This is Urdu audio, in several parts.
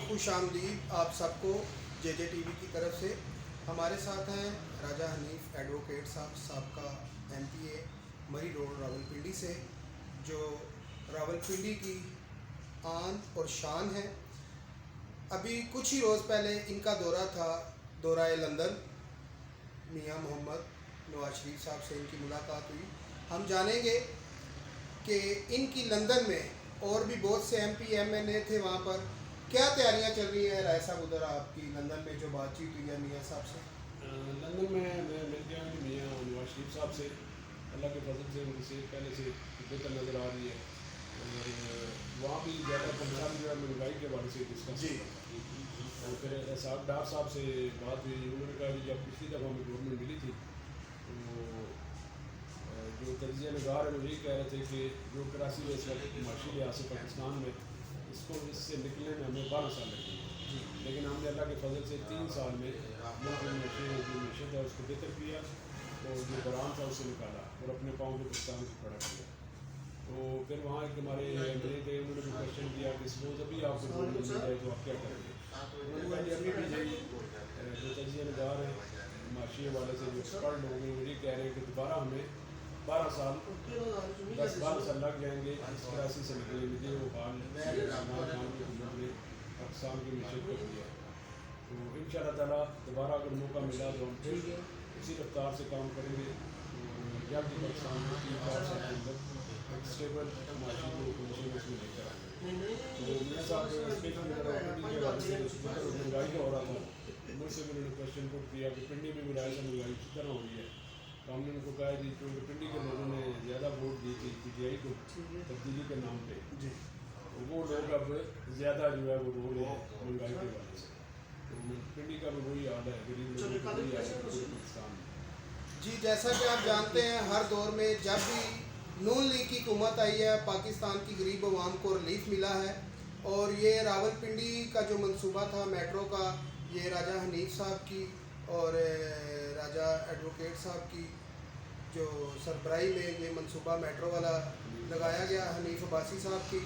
خوش آمدید آپ سب کو جے جے ٹی وی کی طرف سے. ہمارے ساتھ ہیں راجہ حنیف ایڈوکیٹ صاحب، سابقہ ایم پی اے مری روڈ راولپنڈی سے، جو راولپنڈی کی آن اور شان ہے. ابھی کچھ ہی روز پہلے ان کا دورہ تھا، دورہ لندن. میاں محمد نواز شریف صاحب سے ان کی ملاقات ہوئی. ہم جانیں گے کہ ان کی لندن میں اور بھی بہت سے ایم پی ایم این اے تھے، وہاں پر کیا تیاریاں چل رہی ہیں. رائے صاحب ادھر آپ کی لندن میں جو بات چیت ہوئی ہے میاں صاحب سے؟ لندن میں مل گیا ہوں میاں نواز شریف صاحب سے. اللہ کے فضل سے ان کی صحت پہلے سے بہتر نظر آ رہی ہے، اور وہاں بھی زیادہ پریشانی جو ہے مہنگائی کے حوالے سے ڈسکس جی. اور پھر صاحب ڈار صاحب سے بات ہوئی. انہوں نے کہا کہ جب پچھلی دفعہ ہمیں گورنمنٹ ملی تھی تو جو تجزیہ نگار ہے وہ یہی کہہ رہے تھے کہ جو کراچی ہے اس وقت معاشی لحاظ سے پاکستان میں اس سے نکلنے میں ہمیں 12 سال لگے ہیں، لیکن ہم نے اللہ کے فضل سے 3 سال میں ملک میں جو معیشت ہے اس کو بہتر کیا اور جو برآمد تھا اسے نکالا اور اپنے پاؤں کو پاکستان کو کھڑا کیا. تو پھر وہاں ایک ہمارے بڑے تھے، انہوں نے بھی کوشچن کیا کہ سپوز ابھی آپ کو گورنمنٹ مل جائے تو آپ کیا کریں گے. انہوں نے کہا کہ ابھی بھی یہی جو تجزیہ نگار ہے معاشی حوالے سے جو ایکسپرٹ لوگ ہیں وہ یہ کہہ رہے ہیں کہ دوبارہ ہمیں 12 سال 10-12 سال لگ جائیں گے اس کراچی سے نکلنے میں. جو حال عمران خان کی حکومت نے پاکستان کی معیشت کو کیا. تو ان شاء اللہ تعالیٰ دوبارہ اگر موقع ملا تو ہم پھر اسی رفتار سے کام کریں گے اور جلد پاکستان کو 3-4 سال کے اندر ایک اسٹیبل معاشی جو کنڈیشن اس میں لے کر آئیں گے. تو میرے ساتھ اسپیشلی پنڈی کے حوالے سے مہنگائی کا ہو رہا تھا، مجھ سے بھی انہوں نے کوشچن پٹ کیا کہ پنڈی میں بھی رائے سے مہنگائی کس طرح ہو رہی ہے. تو ہم نے ان کو کہا کہ کیونکہ پنڈی کے لوگوں نے زیادہ ووٹ دی تھی پی ٹی آئی کو تبدیلی کے نام پہ، جی. وہ لوگ اب زیادہ جو ہے وہ رو رہے ہیں مہنگائی کے وجہ سے. تو پنڈی کا بھی وہی حال ہے، غریب لوگوں کا وہی حال ہے پورے پاکستان میں. جی، جیسا کہ آپ جانتے ہیں ہر دور میں جب بھی نون لیگ کی حکومت آئی ہے پاکستان کی غریب عوام کو ریلیف ملا ہے. اور یہ راولپنڈی کا جو منصوبہ تھا میٹرو کا، یہ راجہ حنیف صاحب کی اور راجہ ایڈوکیٹ صاحب کی جو سربراہی میں یہ منصوبہ میٹرو والا لگایا گیا، حنیف عباسی صاحب کی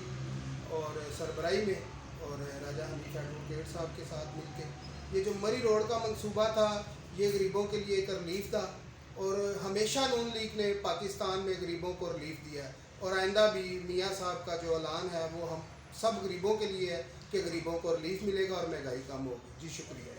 اور سربراہی میں اور راجہ حنیف ایڈوکیٹ صاحب کے ساتھ مل کے یہ جو مری روڈ کا منصوبہ تھا یہ غریبوں کے لیے ایک ریلیف تھا. اور ہمیشہ نون لیگ نے پاکستان میں غریبوں کو ریلیف دیا ہے، اور آئندہ بھی میاں صاحب کا جو اعلان ہے وہ ہم سب غریبوں کے لیے ہے کہ غریبوں کو ریلیف ملے گا اور مہنگائی کم ہوگی. جی شکریہ.